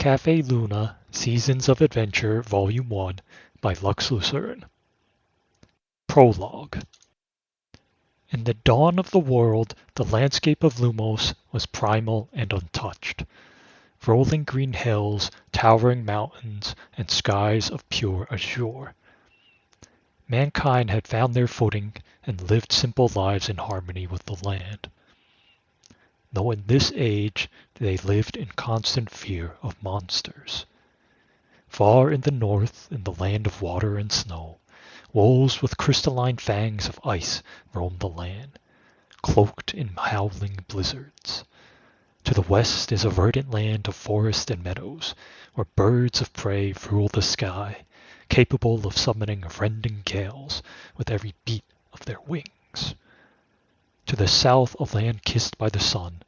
Cafe Luna, Seasons of Adventure, Volume 1 by Lux Lucerne. Prologue. In the dawn of the world, the landscape of Lumos was primal and untouched. Rolling green hills, towering mountains, and skies of pure azure. Mankind had found their footing and lived simple lives in harmony with the land. Though in this age they lived in constant fear of monsters. Far in the north, in the land of water and snow, wolves with crystalline fangs of ice roamed the land, cloaked in howling blizzards. To the west is a verdant land of forest and meadows, where birds of prey rule the sky, capable of summoning rending gales with every beat of their wings. To the south, a land kissed by the sun,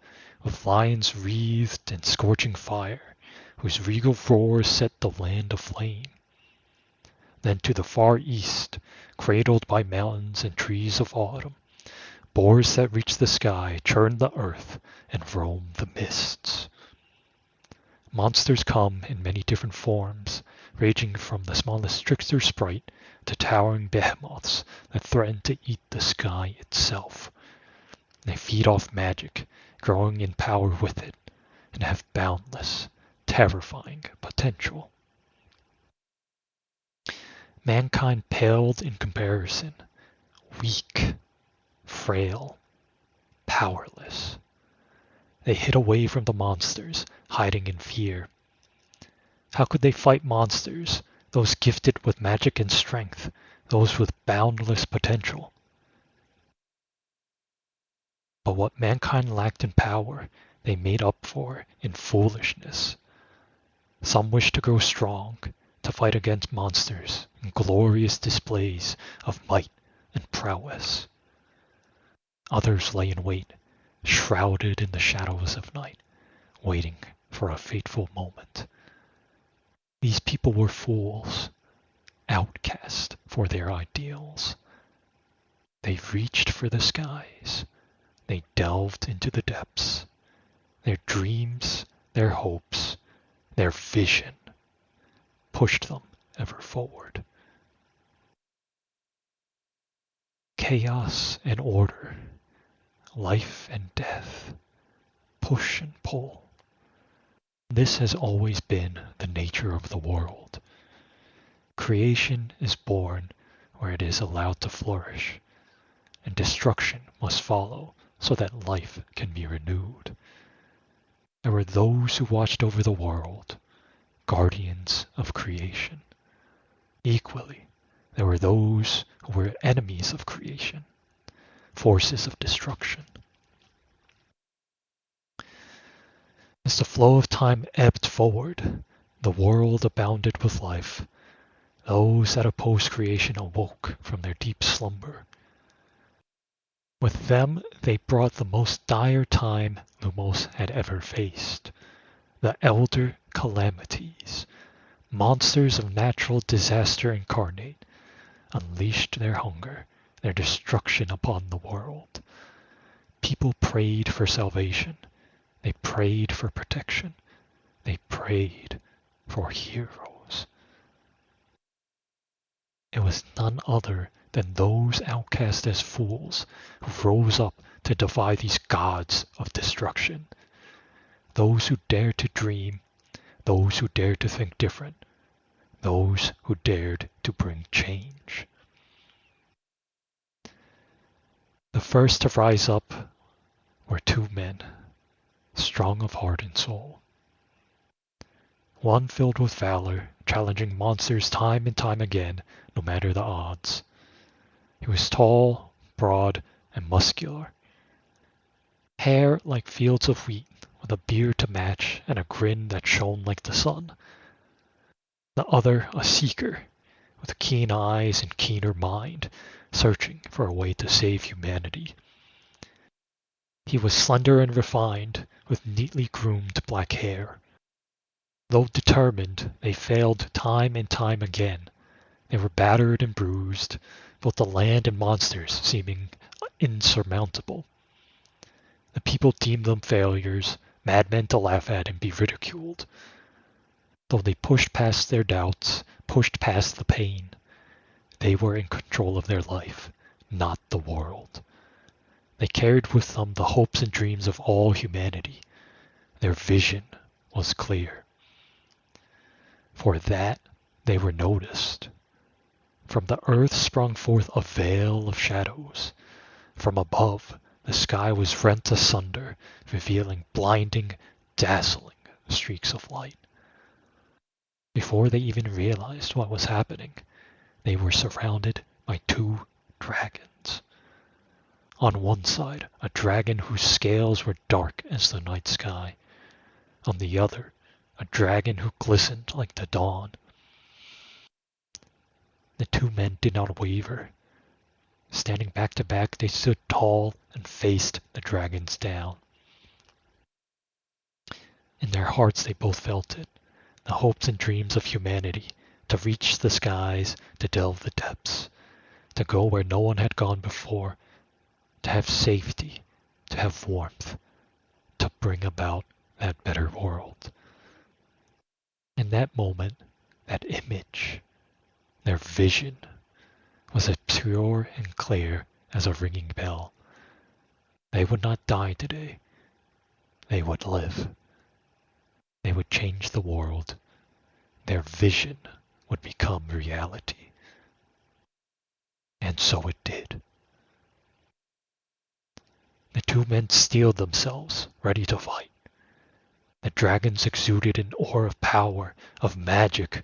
with lions wreathed in scorching fire, whose regal roar set the land aflame. Then to the far east, cradled by mountains and trees of autumn, boars that reach the sky churn the earth and roam the mists. Monsters come in many different forms, ranging from the smallest trickster sprite to towering behemoths that threaten to eat the sky itself. They feed off magic, growing in power with it, and have boundless, terrifying potential. Mankind paled in comparison, weak, frail, powerless. They hid away from the monsters, hiding in fear. How could they fight monsters, those gifted with magic and strength, those with boundless potential? But what mankind lacked in power, they made up for in foolishness. Some wished to grow strong, to fight against monsters in glorious displays of might and prowess. Others lay in wait, shrouded in the shadows of night, waiting for a fateful moment. These people were fools, outcast for their ideals. They reached for the skies. They delved into the depths. Their dreams, their hopes, their vision pushed them ever forward. Chaos and order, life and death, push and pull. This has always been the nature of the world. Creation is born where it is allowed to flourish, and destruction must follow so that life can be renewed. There were those who watched over the world, guardians of creation. Equally, there were those who were enemies of creation, forces of destruction. As the flow of time ebbed forward, the world abounded with life. Those that opposed creation awoke from their deep slumber. With them they brought the most dire time Lumos had ever faced. The elder calamities, monsters of natural disaster incarnate, unleashed their hunger, their destruction upon the world. People prayed for salvation. They prayed for protection. They prayed for heroes. It was none other than those outcast as fools who rose up to defy these gods of destruction. Those who dared to dream, those who dared to think different, those who dared to bring change. The first to rise up were two men, strong of heart and soul. One filled with valor, challenging monsters time and time again, no matter the odds. He was tall, broad, and muscular. Hair like fields of wheat, with a beard to match and a grin that shone like the sun. The other a seeker, with keen eyes and keener mind, searching for a way to save humanity. He was slender and refined, with neatly groomed black hair. Though determined, they failed time and time again. They were battered and bruised, both the land and monsters seeming insurmountable. The people deemed them failures, madmen to laugh at and be ridiculed. Though they pushed past their doubts, pushed past the pain, they were in control of their life, not the world. They carried with them the hopes and dreams of all humanity. Their vision was clear. For that, they were noticed. From the earth sprung forth a veil of shadows. From above, the sky was rent asunder, revealing blinding, dazzling streaks of light. Before they even realized what was happening, they were surrounded by two dragons. On one side, a dragon whose scales were dark as the night sky. On the other, a dragon who glistened like the dawn. The two men did not waver. Standing back to back, they stood tall and faced the dragons down. In their hearts they both felt it, the hopes and dreams of humanity, to reach the skies, to delve the depths, to go where no one had gone before, to have safety, to have warmth, to bring about that better world. In that moment, that image, their vision, was as pure and clear as a ringing bell. They would not die today. They would live. They would change the world. Their vision would become reality. And so it did. The two men steeled themselves, ready to fight. The dragons exuded an aura of power, of magic,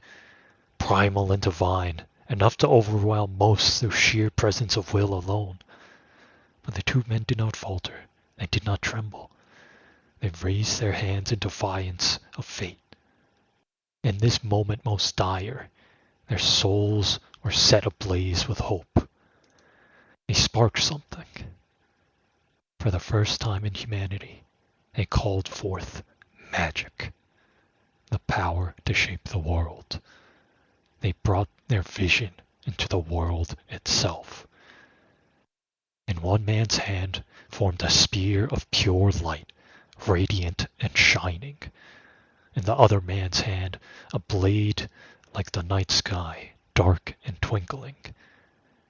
primal and divine, enough to overwhelm most through sheer presence of will alone. But the two men did not falter. They did not tremble. They raised their hands in defiance of fate. In this moment most dire, their souls were set ablaze with hope. They sparked something. For the first time in humanity, they called forth magic, the power to shape the world. They brought their vision into the world itself. In one man's hand formed a spear of pure light, radiant and shining. In the other man's hand, a blade like the night sky, dark and twinkling.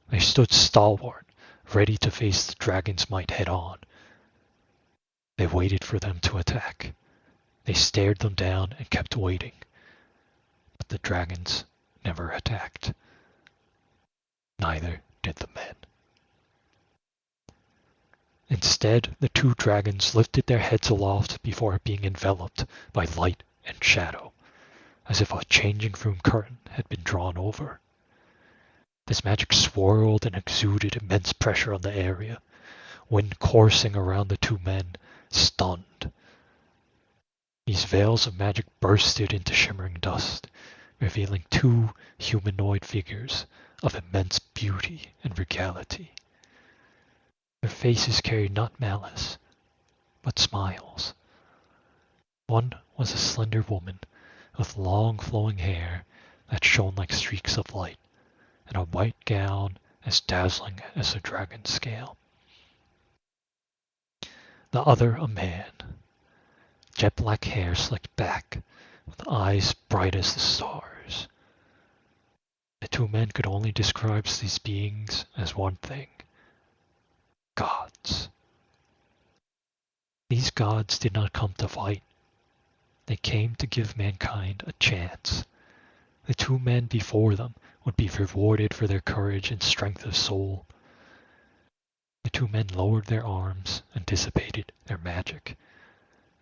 They stood stalwart, ready to face the dragon's might head on. They waited for them to attack. They stared them down and kept waiting. But the dragons never attacked. Neither did the men. Instead, the two dragons lifted their heads aloft before being enveloped by light and shadow, as if a changing room curtain had been drawn over. This magic swirled and exuded immense pressure on the area, wind coursing around the two men, stunned. These veils of magic bursted into shimmering dust, revealing two humanoid figures of immense beauty and regality. Their faces carried not malice, but smiles. One was a slender woman with long flowing hair that shone like streaks of light, and a white gown as dazzling as a dragon's scale. The other a man, jet black hair slicked back, with eyes bright as the stars. The two men could only describe these beings as one thing: gods. These gods did not come to fight. They came to give mankind a chance. The two men before them would be rewarded for their courage and strength of soul. The two men lowered their arms and dissipated their magic,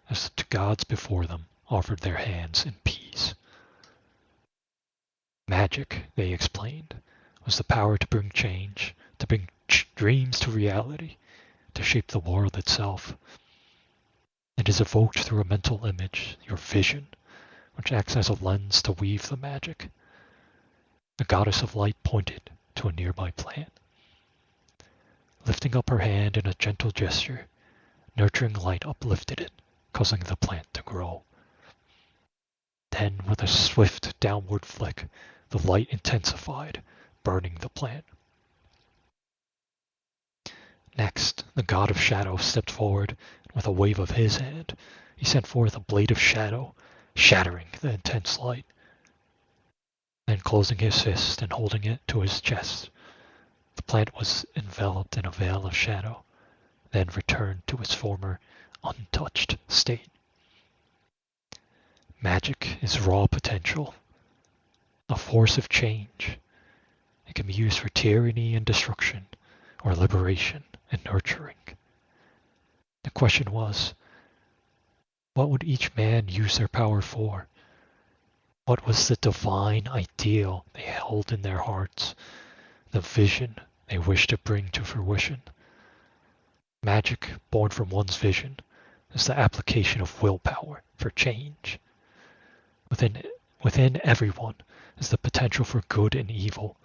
as the gods before them offered their hands in peace. Magic, they explained, was the power to bring change, to bring dreams to reality, to shape the world itself. It is evoked through a mental image, your vision, which acts as a lens to weave the magic. The goddess of light pointed to a nearby plant. Lifting up her hand in a gentle gesture, nurturing light uplifted it, causing the plant to grow. Then, with a swift downward flick, the light intensified, burning the plant. Next, the god of shadow stepped forward, and with a wave of his hand, he sent forth a blade of shadow shattering the intense light. Then closing his fist and holding it to his chest, the plant was enveloped in a veil of shadow, then returned to its former untouched state. Magic is raw potential, a force of change. It can be used for tyranny and destruction, or liberation and nurturing. The question was, what would each man use their power for? What was the divine ideal they held in their hearts, the vision they wished to bring to fruition? Magic, born from one's vision, is the application of willpower for change. Within everyone is the potential for good and evil,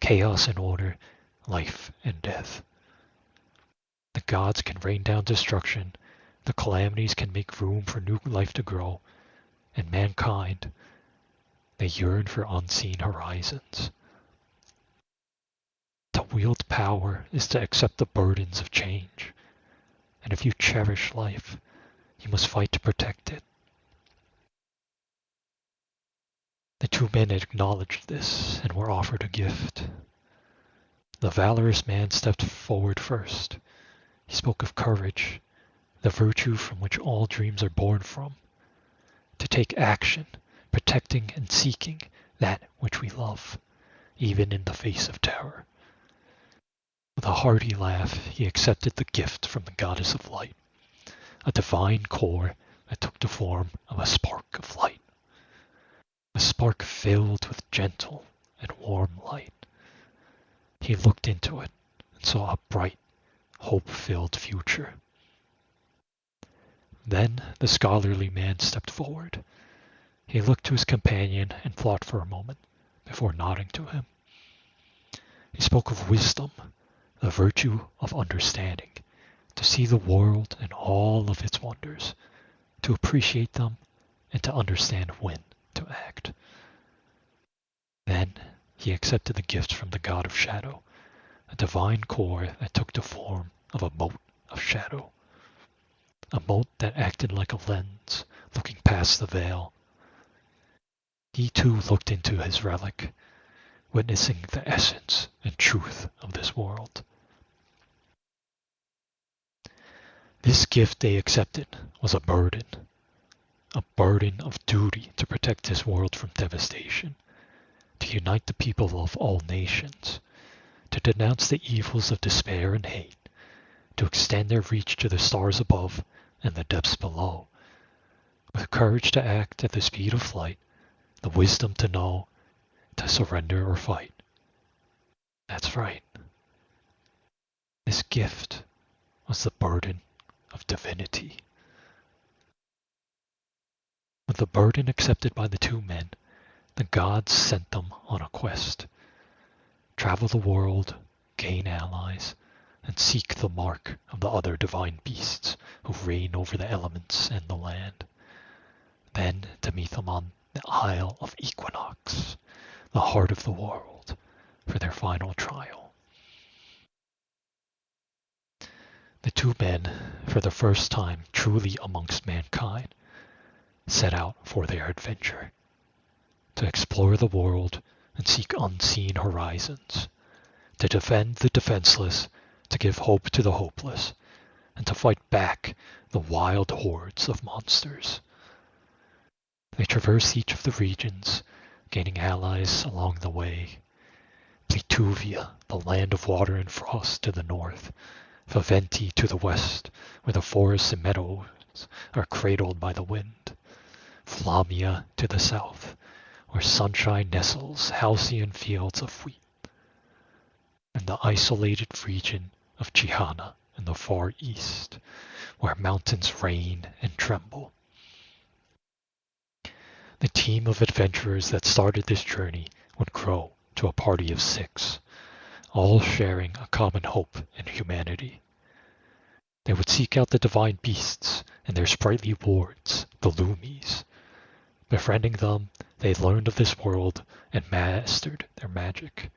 chaos and order, life and death. The gods can rain down destruction, the calamities can make room for new life to grow, and mankind, they yearn for unseen horizons. To wield power is to accept the burdens of change, and if you cherish life, you must fight to protect it. The two men acknowledged this and were offered a gift. The valorous man stepped forward first. He spoke of courage, the virtue from which all dreams are born from, to take action, protecting and seeking that which we love, even in the face of terror. With a hearty laugh, he accepted the gift from the goddess of light, a divine core that took the form of a spark of light, a spark filled with gentle and warm light. He looked into it and saw a bright, hope-filled future. Then the scholarly man stepped forward. He looked to his companion and thought for a moment before nodding to him. He spoke of wisdom, the virtue of understanding, to see the world and all of its wonders, to appreciate them, and to understand when to act. Then he accepted the gift from the god of shadow, a divine core that took the form of a mote of shadow, a mote that acted like a lens, looking past the veil. He too looked into his relic, witnessing the essence and truth of this world. This gift they accepted was a burden of duty to protect this world from devastation, to unite the people of all nations, to denounce the evils of despair and hate, to extend their reach to the stars above and the depths below, with courage to act at the speed of light, the wisdom to know, to surrender or fight. That's right. This gift was the burden of divinity. With the burden accepted by the two men, the gods sent them on a quest. Travel the world, gain allies, and seek the mark of the other divine beasts who reign over the elements and the land. Then to meet them on the Isle of Equinox, the heart of the world, for their final trial. The two men, for the first time truly amongst mankind, set out for their adventure, to explore the world and seek unseen horizons, to defend the defenseless, to give hope to the hopeless, and to fight back the wild hordes of monsters. They traversed each of the regions, gaining allies along the way. Plituvia, the land of water and frost, to the north, Faventi to the west, where the forests and meadows are cradled by the wind, Flamia to the south, where sunshine nestles halcyon fields of wheat, and the isolated region of Chihana in the far east, where mountains reign and tremble. The team of adventurers that started this journey would grow to a party of 6, all sharing a common hope in humanity. They would seek out the divine beasts and their sprightly wards, the Lumies. Befriending them, they learned of this world and mastered their magic.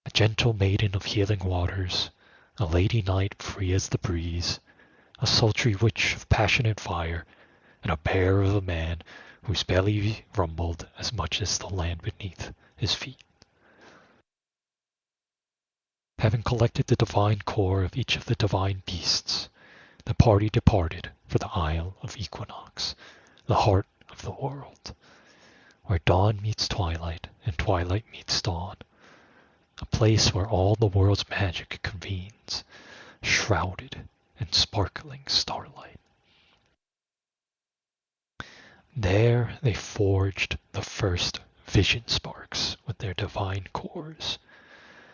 A gentle maiden of healing waters, a lady knight free as the breeze, a sultry witch of passionate fire, and a bear of a man whose belly rumbled as much as the land beneath his feet. Having collected the divine core of each of the divine beasts, the party departed for the Isle of Equinox, the heart of the world, where dawn meets twilight and twilight meets dawn, a place where all the world's magic convenes, shrouded in sparkling starlight. There they forged the first vision sparks with their divine cores,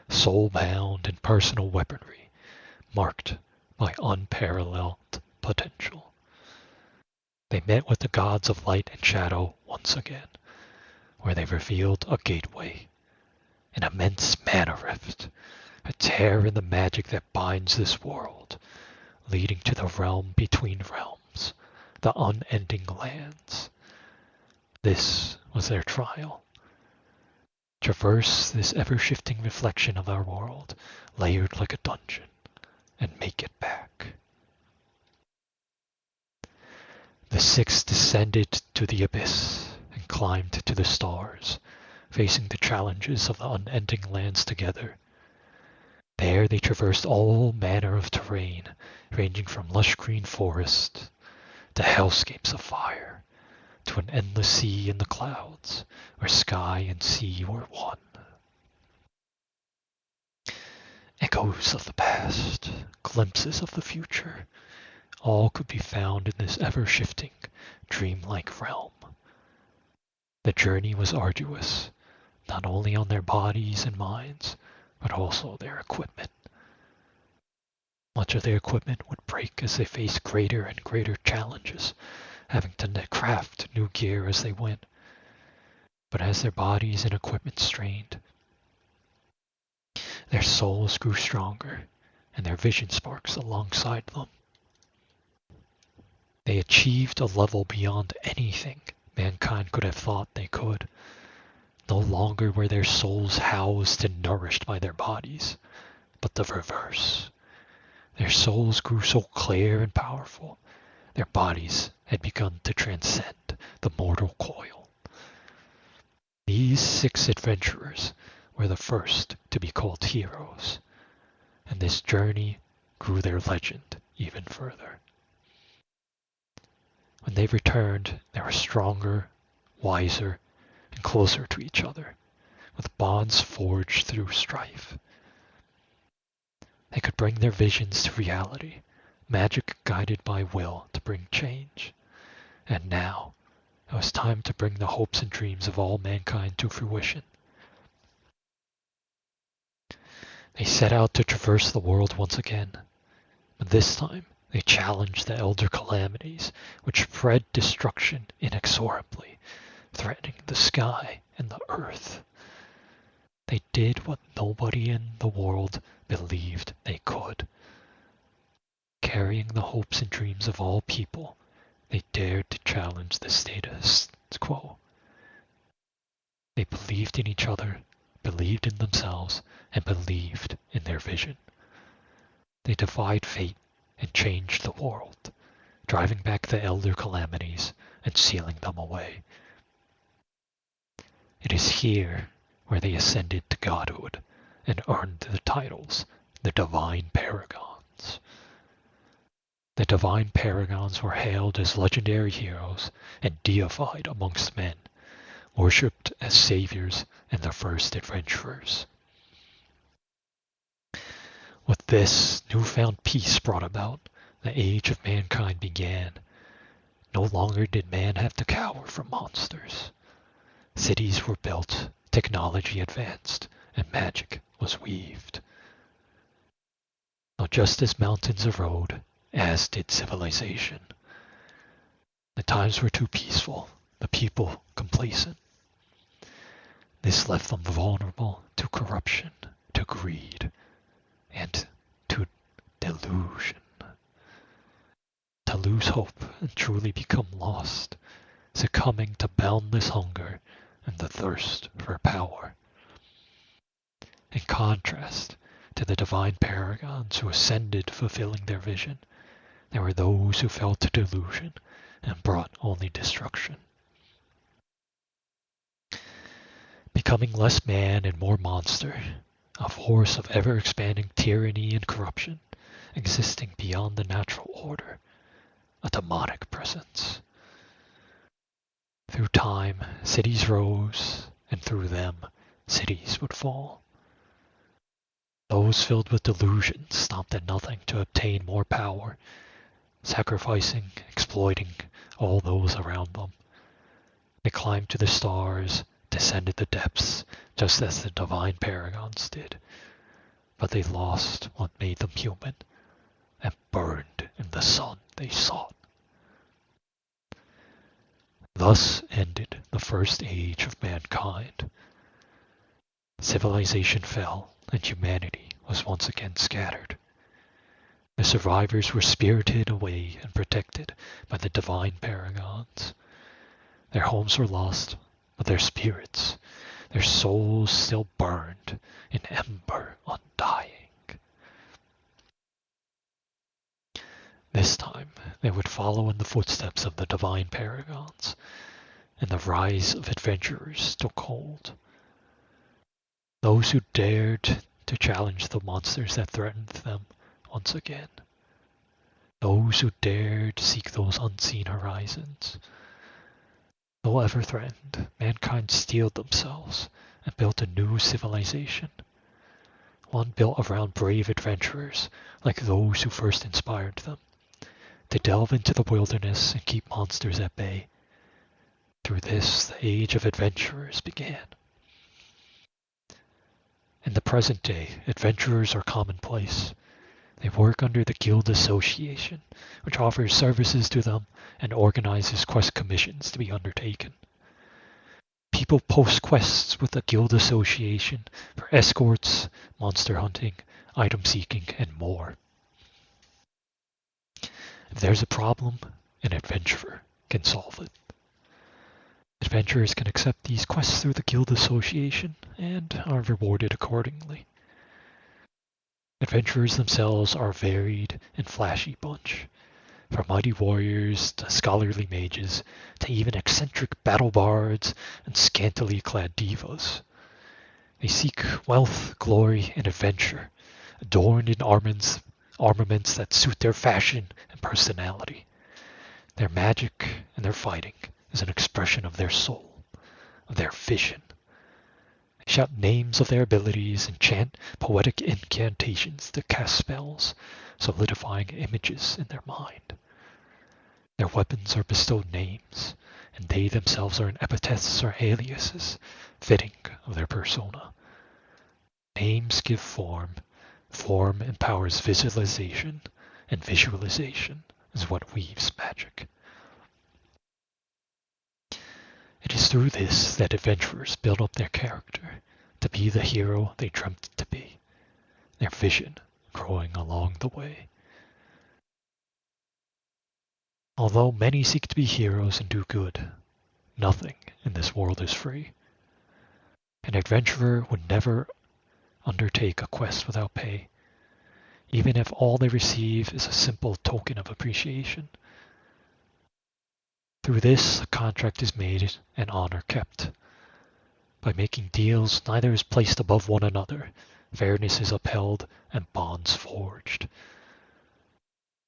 soul-bound and personal weaponry, marked by unparalleled potential. They met with the gods of light and shadow once again, where they revealed a gateway, an immense mana rift, a tear in the magic that binds this world, leading to the realm between realms, the unending lands. This was their trial. Traverse this ever-shifting reflection of our world, layered like a dungeon, and make it back. The six descended to the abyss and climbed to the stars, facing the challenges of the unending lands together. There they traversed all manner of terrain, ranging from lush green forests to hellscapes of fire, to an endless sea in the clouds, where sky and sea were one. Echoes of the past, glimpses of the future, all could be found in this ever-shifting, dreamlike realm. The journey was arduous, not only on their bodies and minds, but also their equipment. Much of their equipment would break as they faced greater and greater challenges, having to craft new gear as they went. But as their bodies and equipment strained, their souls grew stronger, and their vision sparks alongside them. They achieved a level beyond anything mankind could have thought they could. No longer were their souls housed and nourished by their bodies, but the reverse. Their souls grew so clear and powerful, their bodies had begun to transcend the mortal coil. These 6 adventurers were the first to be called heroes, and this journey grew their legend even further. When they returned, they were stronger, wiser, and closer to each other, with bonds forged through strife. They could bring their visions to reality, magic guided by will to bring change. And now, it was time to bring the hopes and dreams of all mankind to fruition. They set out to traverse the world once again, but this time they challenged the elder calamities, which spread destruction inexorably, threatening the sky and the earth. They did what nobody in the world believed they could. Carrying the hopes and dreams of all people, they dared to challenge the status quo. They believed in each other, believed in themselves, and believed in their vision. They defied fate and changed the world, driving back the elder calamities and sealing them away. It is here where they ascended to godhood and earned the titles, the Divine Paragons. The Divine Paragons were hailed as legendary heroes and deified amongst men, worshipped as saviors and the first adventurers. With this newfound peace brought about, the age of mankind began. No longer did man have to cower from monsters. Cities were built, technology advanced, and magic was weaved. Now just as mountains erode, as did civilization. The times were too peaceful, the people complacent. This left them vulnerable to corruption, to greed, and to delusion. To lose hope and truly become lost, succumbing to boundless hunger and the thirst for power. In contrast to the divine paragons who ascended fulfilling their vision, there were those who fell to delusion and brought only destruction. Becoming less man and more monster, a force of ever-expanding tyranny and corruption, existing beyond the natural order, a demonic presence. Through time, cities rose, and through them, cities would fall. Those filled with delusion stopped at nothing to obtain more power, sacrificing, exploiting all those around them. They climbed to the stars, descended the depths, just as the divine paragons did. But they lost what made them human, and burned in the sun they sought. Thus ended the first age of mankind. Civilization fell, and humanity was once again scattered. The survivors were spirited away and protected by the divine paragons. Their homes were lost, but their spirits, their souls still burned in ember undying. This time, they would follow in the footsteps of the divine paragons, and the rise of adventurers took hold. Those who dared to challenge the monsters that threatened them once again. Those who dared seek those unseen horizons. Though ever threatened, mankind steeled themselves and built a new civilization. One built around brave adventurers like those who first inspired them, to delve into the wilderness and keep monsters at bay. Through this, the age of adventurers began. In the present day, adventurers are commonplace. They work under the Guild Association, which offers services to them and organizes quest commissions to be undertaken. People post quests with the Guild Association for escorts, monster hunting, item seeking, and more. If there's a problem, an adventurer can solve it. Adventurers can accept these quests through the Guild Association and are rewarded accordingly. Adventurers themselves are a varied and flashy bunch, from mighty warriors to scholarly mages to even eccentric battle bards and scantily clad divas. They seek wealth, glory, and adventure, adorned in armaments that suit their fashion and personality. Their magic and their fighting is an expression of their soul, of their vision. They shout names of their abilities and chant poetic incantations to cast spells, solidifying images in their mind. Their weapons are bestowed names, and they themselves are in epithets or aliases, fitting of their persona. Names give form, form empowers visualization, and visualization is what weaves magic. It is through this that adventurers build up their character to be the hero they dreamt to be, their vision growing along the way. Although many seek to be heroes and do good, nothing in this world is free. An adventurer would never undertake a quest without pay, even if all they receive is a simple token of appreciation. Through this, a contract is made and honor kept. By making deals, neither is placed above one another, fairness is upheld, and bonds forged.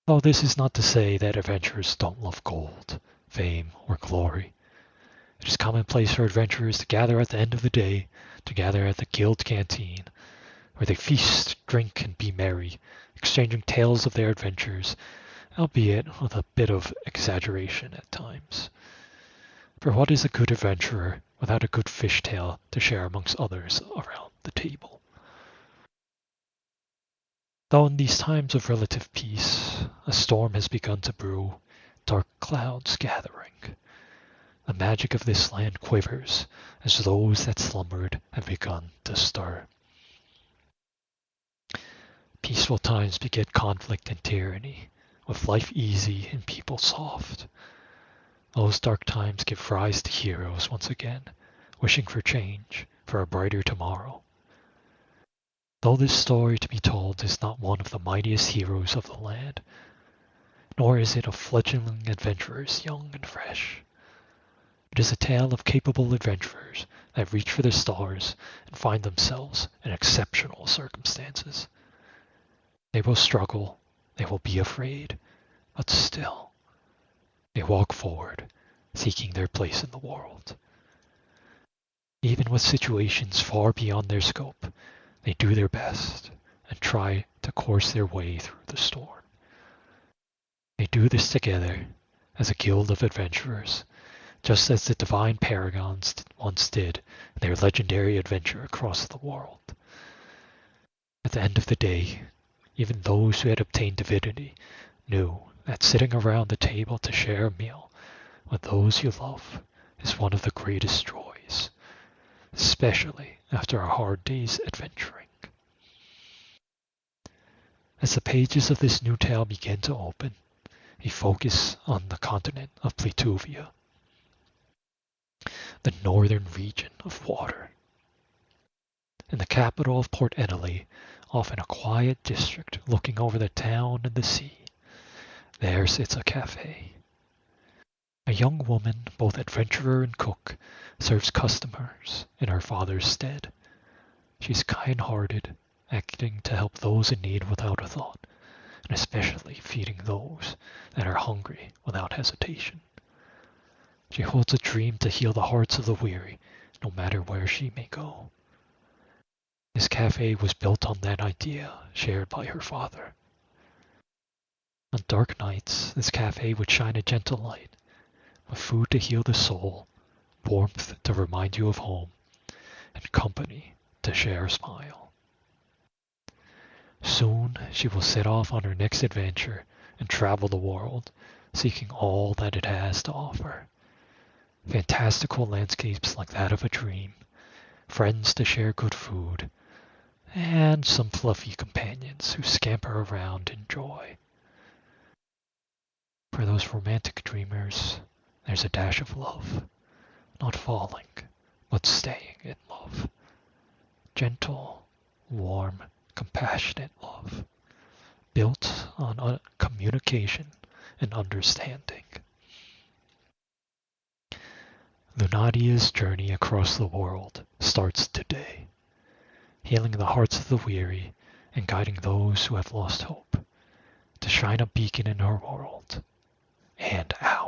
Though this is not to say that adventurers don't love gold, fame, or glory. It is commonplace for adventurers to gather at the end of the day, to gather at the guild canteen, where they feast, drink, and be merry, exchanging tales of their adventures, albeit with a bit of exaggeration at times. For what is a good adventurer without a good fish tale to share amongst others around the table? Though in these times of relative peace, a storm has begun to brew, dark clouds gathering. The magic of this land quivers as those that slumbered have begun to stir. Peaceful times beget conflict and tyranny, with life easy and people soft. Those dark times give rise to heroes once again, wishing for change, for a brighter tomorrow. Though this story to be told is not one of the mightiest heroes of the land, nor is it of fledgling adventurers young and fresh. It is a tale of capable adventurers that reach for the stars and find themselves in exceptional circumstances. They will struggle, they will be afraid, but still, they walk forward, seeking their place in the world. Even with situations far beyond their scope, they do their best and try to course their way through the storm. They do this together as a guild of adventurers, just as the divine paragons once did in their legendary adventure across the world. At the end of the day, even those who had obtained divinity knew that sitting around the table to share a meal with those you love is one of the greatest joys, especially after a hard day's adventuring. As the pages of this new tale begin to open, we focus on the continent of Plutuvia, the northern region of water. In the capital of Port Italy, off in a quiet district looking over the town and the sea, there sits a cafe. A young woman, both adventurer and cook, serves customers in her father's stead. She's kind-hearted, acting to help those in need without a thought, and especially feeding those that are hungry without hesitation. She holds a dream to heal the hearts of the weary, no matter where she may go. This cafe was built on that idea shared by her father. On dark nights, this cafe would shine a gentle light, with food to heal the soul, warmth to remind you of home, and company to share a smile. Soon she will set off on her next adventure and travel the world, seeking all that it has to offer. Fantastical landscapes like that of a dream, friends to share good food, and some fluffy companions who scamper around in joy. For those romantic dreamers, there's a dash of love, not falling, but staying in love. Gentle, warm, compassionate love, built on communication and understanding. Lunadia's journey across the world starts today, healing the hearts of the weary and guiding those who have lost hope to shine a beacon in our world and out.